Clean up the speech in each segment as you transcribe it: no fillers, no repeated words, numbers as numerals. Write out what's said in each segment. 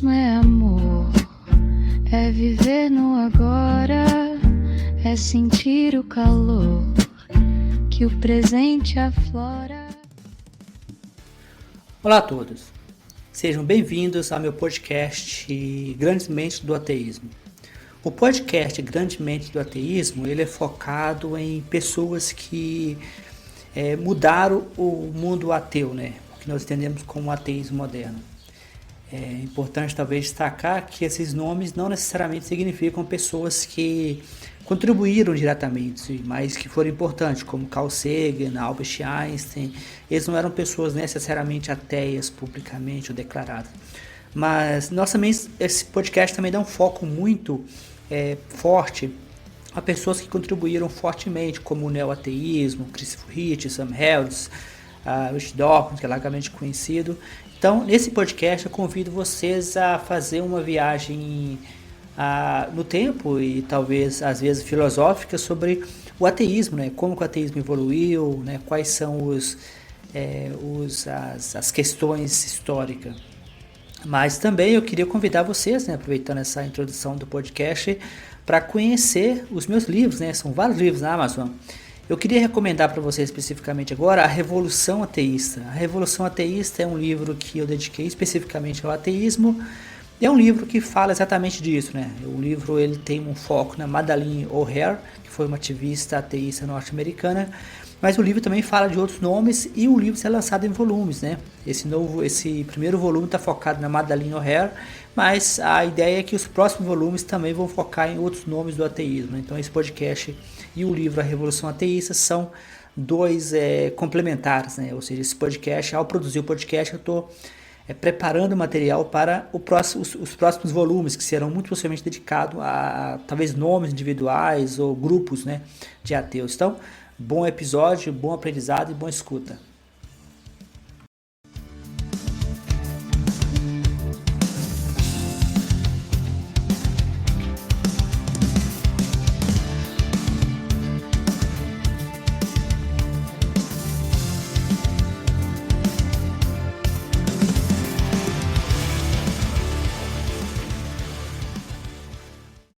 Ateísmo é amor, é viver no agora, é sentir o calor que o presente aflora. Olá a todos, sejam bem-vindos ao meu podcast Grandes Mentes do Ateísmo. O podcast Grandes Mentes do Ateísmo ele é focado em pessoas que mudaram o mundo ateu, né? O que nós entendemos como ateísmo moderno. É importante talvez destacar que esses nomes não necessariamente significam pessoas que contribuíram diretamente, mas que foram importantes, como Carl Sagan, Albert Einstein. Eles não eram pessoas necessariamente ateias publicamente ou declaradas. Mas esse podcast também dá um foco muito forte a pessoas que contribuíram fortemente, como o neoateísmo, Christopher Hitchens, Sam Harris, Richard Dawkins, que é largamente conhecido. Então, nesse podcast, eu convido vocês a fazer uma viagem no tempo e talvez, às vezes, filosófica sobre o ateísmo, né? Como que o ateísmo evoluiu, né? Quais são as questões históricas. Mas também eu queria convidar vocês, né, aproveitando essa introdução do podcast, para conhecer os meus livros, né? São vários livros na Amazon. Eu queria recomendar para vocês especificamente agora A Revolução Ateísta. A Revolução Ateísta é um livro que eu dediquei especificamente ao ateísmo. É um livro que fala exatamente disso, né? O livro ele tem um foco na Madalyn O'Hair, que foi uma ativista ateísta norte-americana, mas o livro também fala de outros nomes e o livro é lançado em volumes, né? Esse primeiro volume está focado na Madalyn O'Hair, mas a ideia é que os próximos volumes também vão focar em outros nomes do ateísmo. Então esse podcast e o livro A Revolução Ateísta são dois complementares, né? Ou seja, esse podcast, ao produzir o podcast, eu estou preparando o material para os próximos volumes, que serão muito possivelmente dedicados a talvez nomes individuais ou grupos, né, de ateus. Então, bom episódio, bom aprendizado e boa escuta.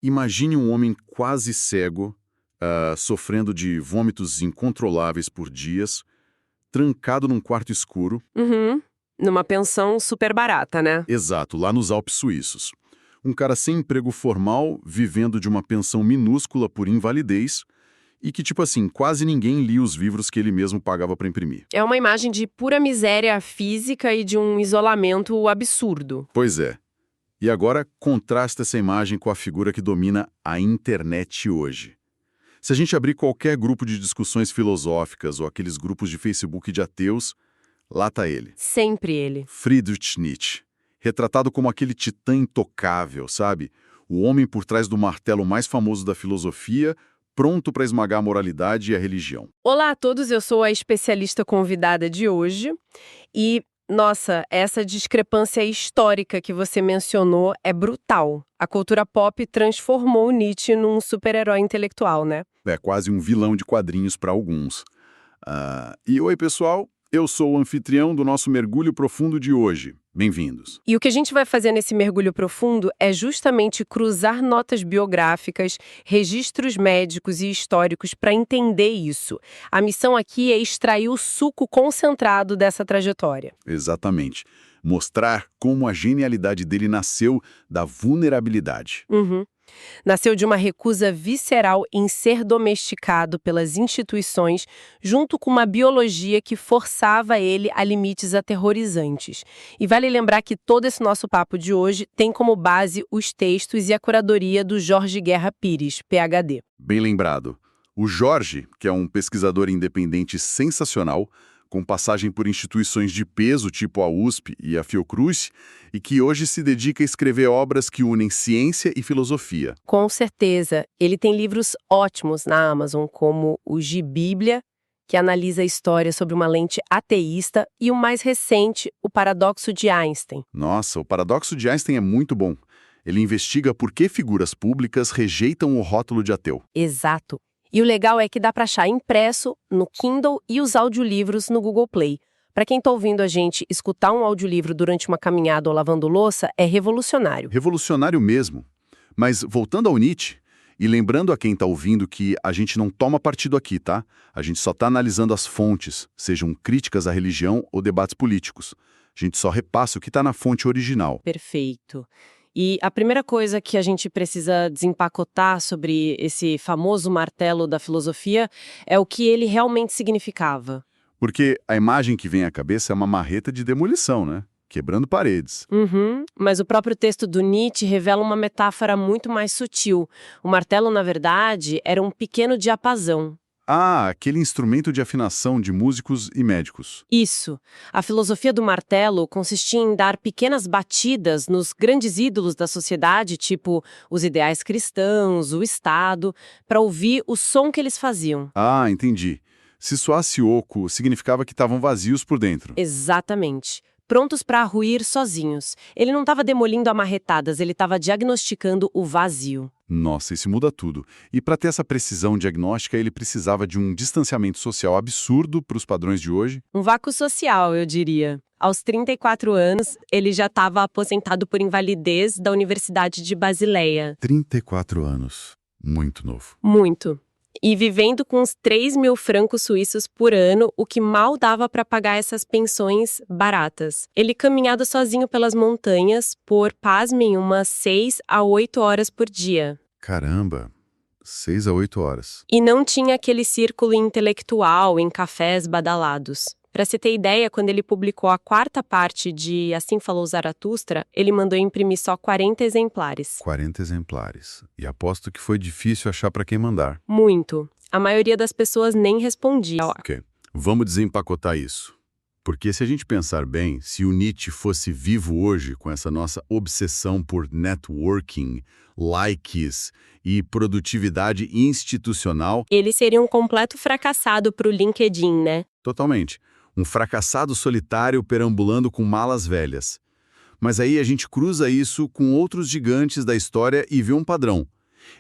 Imagine um homem quase cego, sofrendo de vômitos incontroláveis por dias, trancado num quarto escuro. Numa pensão super barata, né? Exato, lá nos Alpes suíços. Um cara sem emprego formal, vivendo de uma pensão minúscula por invalidez e que, tipo assim, quase ninguém lia os livros que ele mesmo pagava para imprimir. É uma imagem de pura miséria física e de um isolamento absurdo. Pois é. E agora, contrasta essa imagem com a figura que domina a internet hoje. Se a gente abrir qualquer grupo de discussões filosóficas ou aqueles grupos de Facebook de ateus, lá tá ele. Sempre ele. Friedrich Nietzsche. Retratado como aquele titã intocável, sabe? O homem por trás do martelo mais famoso da filosofia, pronto para esmagar a moralidade e a religião. Olá a todos, eu sou a especialista convidada de hoje e... Nossa, essa discrepância histórica que você mencionou é brutal. A cultura pop transformou Nietzsche num super-herói intelectual, né? É quase um vilão de quadrinhos para alguns. Oi, pessoal. Eu sou o anfitrião do nosso Mergulho Profundo de hoje. Bem-vindos. E o que a gente vai fazer nesse mergulho profundo é justamente cruzar notas biográficas, registros médicos e históricos para entender isso. A missão aqui é extrair o suco concentrado dessa trajetória. Exatamente. Mostrar como a genialidade dele nasceu da vulnerabilidade. Nasceu de uma recusa visceral em ser domesticado pelas instituições, junto com uma biologia que forçava ele a limites aterrorizantes. E vale lembrar que todo esse nosso papo de hoje tem como base os textos e a curadoria do Jorge Guerra Pires, PhD. Bem lembrado. O Jorge, que é um pesquisador independente sensacional, com passagem por instituições de peso tipo a USP e a Fiocruz, e que hoje se dedica a escrever obras que unem ciência e filosofia. Com certeza. Ele tem livros ótimos na Amazon, como o Gibíblia, que analisa a história sob uma lente ateísta, e o mais recente, O Paradoxo de Einstein. Nossa, o Paradoxo de Einstein é muito bom. Ele investiga por que figuras públicas rejeitam o rótulo de ateu. Exato. E o legal é que dá para achar impresso no Kindle e os audiolivros no Google Play. Para quem está ouvindo a gente, escutar um audiolivro durante uma caminhada ou lavando louça é revolucionário. Revolucionário mesmo. Mas voltando ao Nietzsche, e lembrando a quem está ouvindo que a gente não toma partido aqui, tá? A gente só está analisando as fontes, sejam críticas à religião ou debates políticos. A gente só repassa o que está na fonte original. Perfeito. E a primeira coisa que a gente precisa desempacotar sobre esse famoso martelo da filosofia é o que ele realmente significava. Porque a imagem que vem à cabeça é uma marreta de demolição, né? Quebrando paredes. Mas o próprio texto do Nietzsche revela uma metáfora muito mais sutil. O martelo, na verdade, era um pequeno diapasão. Ah, aquele instrumento de afinação de músicos e médicos. Isso. A filosofia do martelo consistia em dar pequenas batidas nos grandes ídolos da sociedade, tipo os ideais cristãos, o Estado, para ouvir o som que eles faziam. Ah, entendi. Se soasse oco, significava que estavam vazios por dentro. Exatamente. Prontos para ruir sozinhos. Ele não estava demolindo a marretadas, ele estava diagnosticando o vazio. Nossa, isso muda tudo. E para ter essa precisão diagnóstica, ele precisava de um distanciamento social absurdo para os padrões de hoje. Um vácuo social, eu diria. Aos 34 anos, ele já estava aposentado por invalidez da Universidade de Basileia. 34 anos. Muito novo. Muito. E vivendo com uns 3.000 francos suíços por ano, o que mal dava para pagar essas pensões baratas. Ele caminhava sozinho pelas montanhas por, pasmem, umas 6 a 8 horas por dia. Caramba, 6 a 8 horas. E não tinha aquele círculo intelectual em cafés badalados. Para se ter ideia, quando ele publicou a 4ª parte de Assim Falou Zaratustra, ele mandou imprimir só 40 exemplares. 40 exemplares. E aposto que foi difícil achar para quem mandar. Muito. A maioria das pessoas nem respondia. Ok, vamos desempacotar isso. Porque se a gente pensar bem, se o Nietzsche fosse vivo hoje com essa nossa obsessão por networking, likes e produtividade institucional... Ele seria um completo fracassado para o LinkedIn, né? Totalmente. Um fracassado solitário perambulando com malas velhas. Mas aí a gente cruza isso com outros gigantes da história e vê um padrão.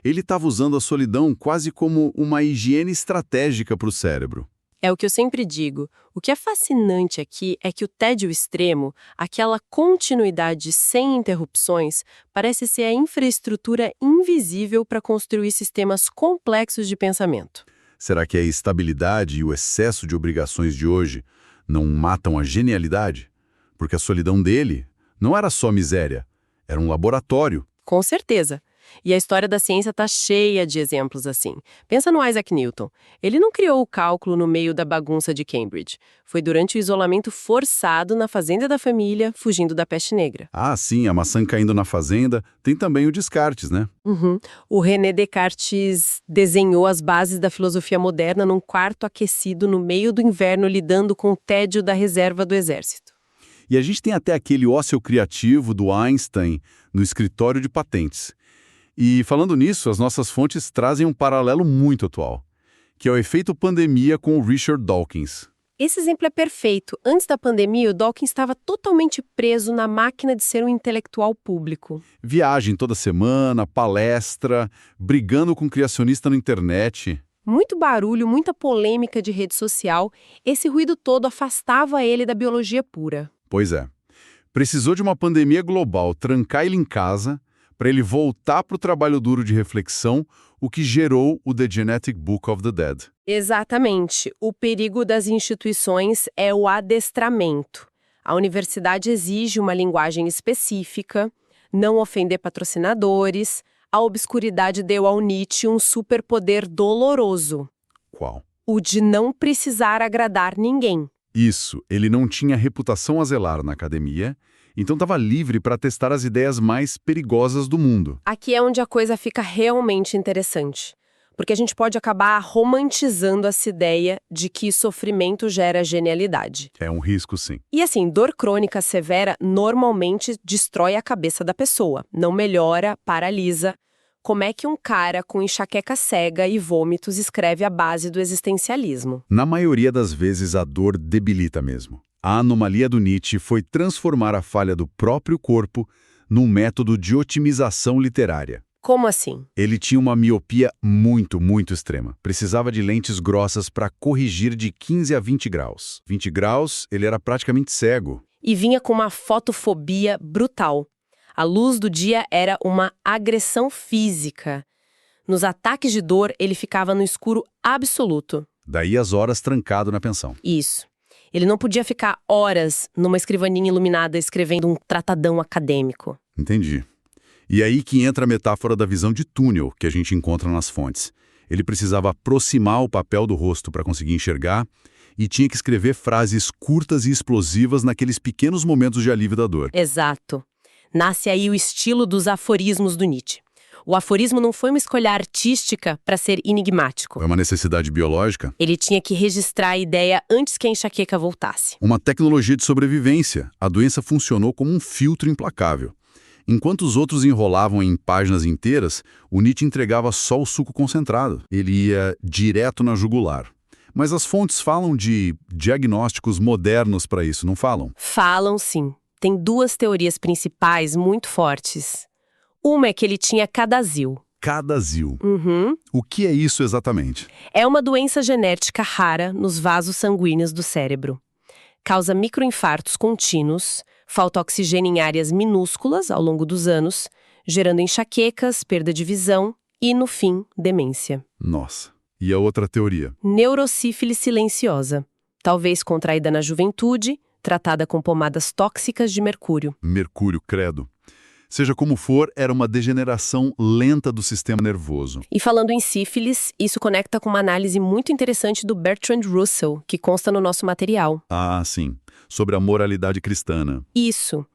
Ele estava usando a solidão quase como uma higiene estratégica para o cérebro. É o que eu sempre digo. O que é fascinante aqui é que o tédio extremo, aquela continuidade sem interrupções, parece ser a infraestrutura invisível para construir sistemas complexos de pensamento. Será que a estabilidade e o excesso de obrigações de hoje não matam a genialidade? Porque a solidão dele não era só miséria, era um laboratório. Com certeza. E a história da ciência está cheia de exemplos assim. Pensa no Isaac Newton. Ele não criou o cálculo no meio da bagunça de Cambridge. Foi durante o isolamento forçado na fazenda da família, fugindo da peste negra. Ah, sim, a maçã caindo na fazenda. Tem também o Descartes, né? O René Descartes desenhou as bases da filosofia moderna num quarto aquecido no meio do inverno, lidando com o tédio da reserva do exército. E a gente tem até aquele ócio criativo do Einstein no escritório de patentes. E falando nisso, as nossas fontes trazem um paralelo muito atual, que é o efeito pandemia com o Richard Dawkins. Esse exemplo é perfeito. Antes da pandemia, o Dawkins estava totalmente preso na máquina de ser um intelectual público. Viagem toda semana, palestra, brigando com criacionista na internet. Muito barulho, muita polêmica de rede social. Esse ruído todo afastava ele da biologia pura. Pois é. Precisou de uma pandemia global trancar ele em casa para ele voltar para o trabalho duro de reflexão, o que gerou o The Genetic Book of the Dead. Exatamente. O perigo das instituições é o adestramento. A universidade exige uma linguagem específica, não ofender patrocinadores. A obscuridade deu ao Nietzsche um superpoder doloroso. Qual? O de não precisar agradar ninguém. Isso, ele não tinha reputação a zelar na academia, então estava livre para testar as ideias mais perigosas do mundo. Aqui é onde a coisa fica realmente interessante, porque a gente pode acabar romantizando essa ideia de que sofrimento gera genialidade. É um risco, sim. E assim, dor crônica severa normalmente destrói a cabeça da pessoa, não melhora, paralisa. Como é que um cara com enxaqueca cega e vômitos escreve a base do existencialismo? Na maioria das vezes, a dor debilita mesmo. A anomalia do Nietzsche foi transformar a falha do próprio corpo num método de otimização literária. Como assim? Ele tinha uma miopia muito, muito extrema. Precisava de lentes grossas para corrigir de 15 a 20 graus. 20 graus, ele era praticamente cego. E vinha com uma fotofobia brutal. A luz do dia era uma agressão física. Nos ataques de dor, ele ficava no escuro absoluto. Daí as horas trancado na pensão. Isso. Ele não podia ficar horas numa escrivaninha iluminada escrevendo um tratadão acadêmico. Entendi. E aí que entra a metáfora da visão de túnel que a gente encontra nas fontes. Ele precisava aproximar o papel do rosto para conseguir enxergar e tinha que escrever frases curtas e explosivas naqueles pequenos momentos de alívio da dor. Exato. Nasce aí o estilo dos aforismos do Nietzsche. O aforismo não foi uma escolha artística para ser enigmático. É uma necessidade biológica? Ele tinha que registrar a ideia antes que a enxaqueca voltasse. Uma tecnologia de sobrevivência. A doença funcionou como um filtro implacável. Enquanto os outros enrolavam em páginas inteiras, o Nietzsche entregava só o suco concentrado. Ele ia direto na jugular. Mas as fontes falam de diagnósticos modernos para isso, não falam? Falam sim. Tem duas teorias principais muito fortes. Uma é que ele tinha cadazil. Cadazil. Uhum. O que é isso exatamente? É uma doença genética rara nos vasos sanguíneos do cérebro. Causa microinfartos contínuos, falta oxigênio em áreas minúsculas ao longo dos anos, gerando enxaquecas, perda de visão e, no fim, demência. Nossa. E a outra teoria? Neurosífilis silenciosa. Talvez contraída na juventude, tratada com pomadas tóxicas de mercúrio. Mercúrio, credo. Seja como for, era uma degeneração lenta do sistema nervoso. E falando em sífilis, isso conecta com uma análise muito interessante do Bertrand Russell, que consta no nosso material. Ah, sim. Sobre a moralidade cristã. Isso.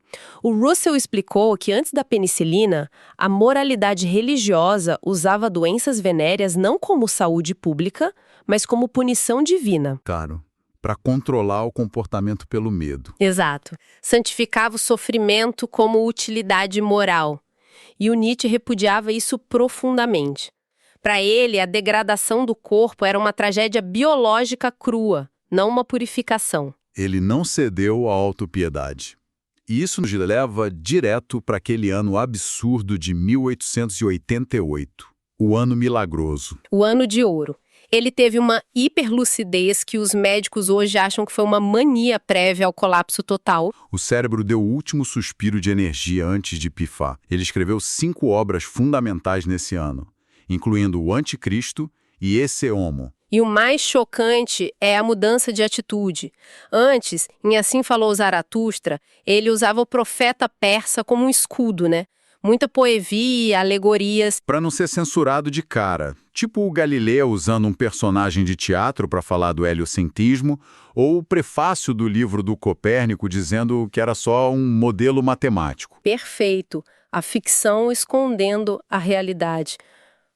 O Russell explicou que antes da penicilina, a moralidade religiosa usava doenças venéreas não como saúde pública, mas como punição divina. Claro. Para controlar o comportamento pelo medo. Exato. Santificava o sofrimento como utilidade moral. E o Nietzsche repudiava isso profundamente. Para ele, a degradação do corpo era uma tragédia biológica crua, não uma purificação. Ele não cedeu à autopiedade. E isso nos leva direto para aquele ano absurdo de 1888, o ano milagroso. O ano de ouro. Ele teve uma hiperlucidez que os médicos hoje acham que foi uma mania prévia ao colapso total. O cérebro deu o último suspiro de energia antes de pifar. Ele escreveu 5 obras fundamentais nesse ano, incluindo O Anticristo e Ecce Homo. E o mais chocante é a mudança de atitude. Antes, em Assim Falou Zaratustra, ele usava o profeta persa como um escudo, né? Muita poesia, alegorias. Para não ser censurado de cara, tipo o Galileu usando um personagem de teatro para falar do heliocentrismo, ou o prefácio do livro do Copérnico dizendo que era só um modelo matemático. Perfeito. A ficção escondendo a realidade.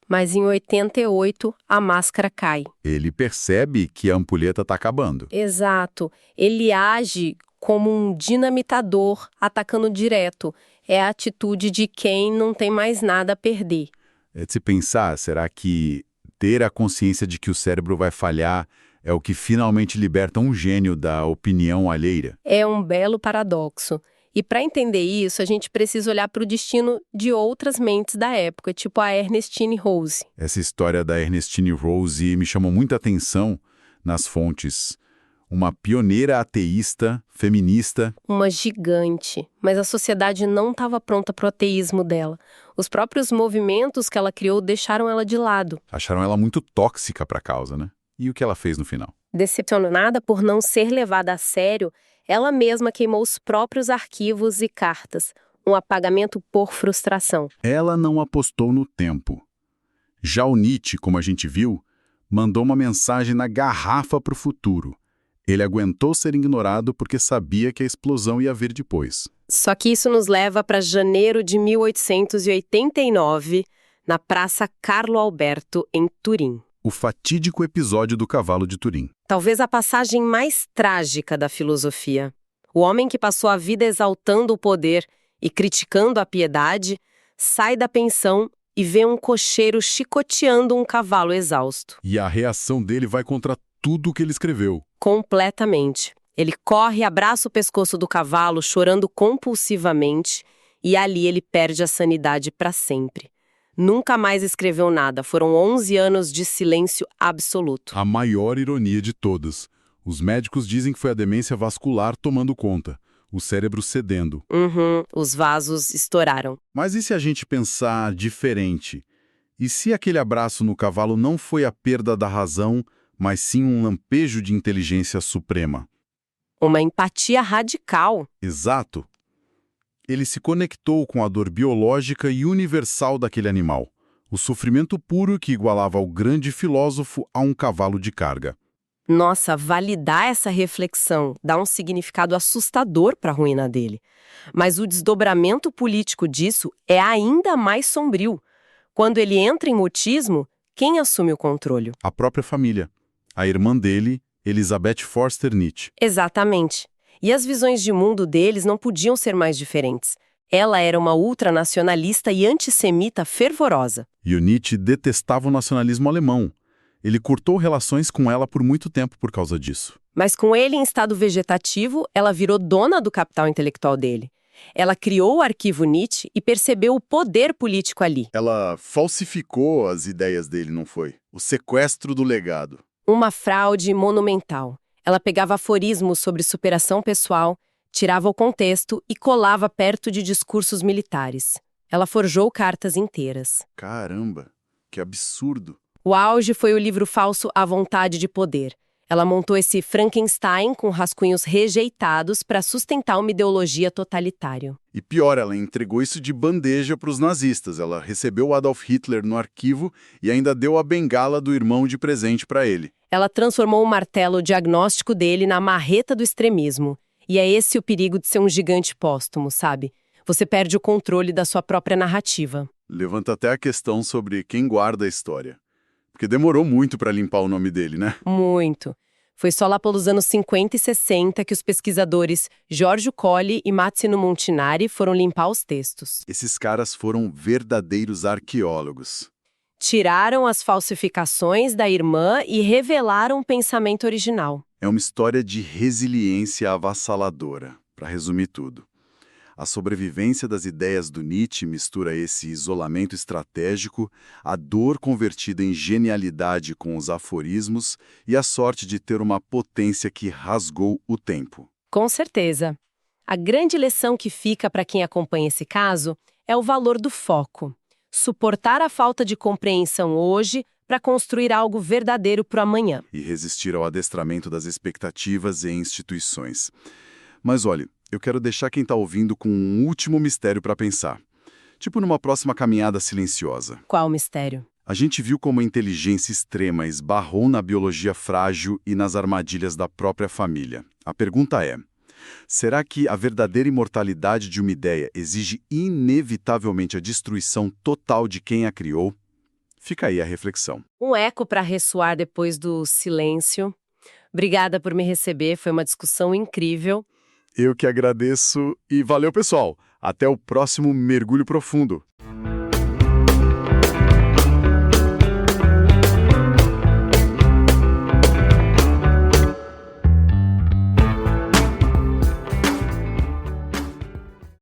Mas em 88, a máscara cai. Ele percebe que a ampulheta está acabando. Exato. Ele age como um dinamitador, atacando direto. É a atitude de quem não tem mais nada a perder. É de se pensar, será que ter a consciência de que o cérebro vai falhar é o que finalmente liberta um gênio da opinião alheia? É um belo paradoxo. E para entender isso, a gente precisa olhar para o destino de outras mentes da época, tipo a Ernestine Rose. Essa história da Ernestine Rose me chamou muita atenção nas fontes. Uma pioneira ateísta, feminista. Uma gigante. Mas a sociedade não estava pronta para o ateísmo dela. Os próprios movimentos que ela criou deixaram ela de lado. Acharam ela muito tóxica para a causa, né? E o que ela fez no final? Decepcionada por não ser levada a sério, ela mesma queimou os próprios arquivos e cartas. Um apagamento por frustração. Ela não apostou no tempo. Já o Nietzsche, como a gente viu, mandou uma mensagem na garrafa para o futuro. Ele aguentou ser ignorado porque sabia que a explosão ia vir depois. Só que isso nos leva para janeiro de 1889, na Praça Carlo Alberto, em Turim. O fatídico episódio do cavalo de Turim. Talvez a passagem mais trágica da filosofia. O homem que passou a vida exaltando o poder e criticando a piedade, sai da pensão e vê um cocheiro chicoteando um cavalo exausto. E a reação dele vai contra tudo o que ele escreveu. Completamente. Ele corre, abraça o pescoço do cavalo, chorando compulsivamente, e ali ele perde a sanidade para sempre. Nunca mais escreveu nada. Foram 11 anos de silêncio absoluto. A maior ironia de todas. Os médicos dizem que foi a demência vascular tomando conta, o cérebro cedendo. Os vasos estouraram. Mas e se a gente pensar diferente? E se aquele abraço no cavalo não foi a perda da razão, mas sim um lampejo de inteligência suprema? Uma empatia radical. Exato. Ele se conectou com a dor biológica e universal daquele animal, o sofrimento puro que igualava ao grande filósofo a um cavalo de carga. Nossa, validar essa reflexão dá um significado assustador para a ruína dele. Mas o desdobramento político disso é ainda mais sombrio. Quando ele entra em mutismo, quem assume o controle? A própria família. A irmã dele, Elizabeth Forster Nietzsche. Exatamente. E as visões de mundo deles não podiam ser mais diferentes. Ela era uma ultranacionalista e antissemita fervorosa. E o Nietzsche detestava o nacionalismo alemão. Ele cortou relações com ela por muito tempo por causa disso. Mas com ele em estado vegetativo, ela virou dona do capital intelectual dele. Ela criou o arquivo Nietzsche e percebeu o poder político ali. Ela falsificou as ideias dele, não foi? O sequestro do legado. Uma fraude monumental. Ela pegava aforismos sobre superação pessoal, tirava o contexto e colava perto de discursos militares. Ela forjou cartas inteiras. Caramba, que absurdo. O auge foi o livro falso A Vontade de Poder. Ela montou esse Frankenstein com rascunhos rejeitados para sustentar uma ideologia totalitária. E pior, ela entregou isso de bandeja para os nazistas. Ela recebeu o Adolf Hitler no arquivo e ainda deu a bengala do irmão de presente para ele. Ela transformou o martelo diagnóstico dele na marreta do extremismo. E é esse o perigo de ser um gigante póstumo, sabe? Você perde o controle da sua própria narrativa. Levanta até a questão sobre quem guarda a história. Porque demorou muito para limpar o nome dele, né? Muito. Foi só lá pelos anos 50 e 60 que os pesquisadores Giorgio Colli e Massimo Montinari foram limpar os textos. Esses caras foram verdadeiros arqueólogos. Tiraram as falsificações da irmã e revelaram o pensamento original. É uma história de resiliência avassaladora, para resumir tudo. A sobrevivência das ideias do Nietzsche mistura esse isolamento estratégico, a dor convertida em genialidade com os aforismos e a sorte de ter uma potência que rasgou o tempo. Com certeza. A grande lição que fica para quem acompanha esse caso é o valor do foco. Suportar a falta de compreensão hoje para construir algo verdadeiro para o amanhã. E resistir ao adestramento das expectativas e instituições. Mas olhe, eu quero deixar quem está ouvindo com um último mistério para pensar. Tipo numa próxima caminhada silenciosa. Qual mistério? A gente viu como a inteligência extrema esbarrou na biologia frágil e nas armadilhas da própria família. A pergunta é, será que a verdadeira imortalidade de uma ideia exige inevitavelmente a destruição total de quem a criou? Fica aí a reflexão. Um eco para ressoar depois do silêncio. Obrigada por me receber, foi uma discussão incrível. Eu que agradeço e valeu, pessoal. Até o próximo Mergulho Profundo.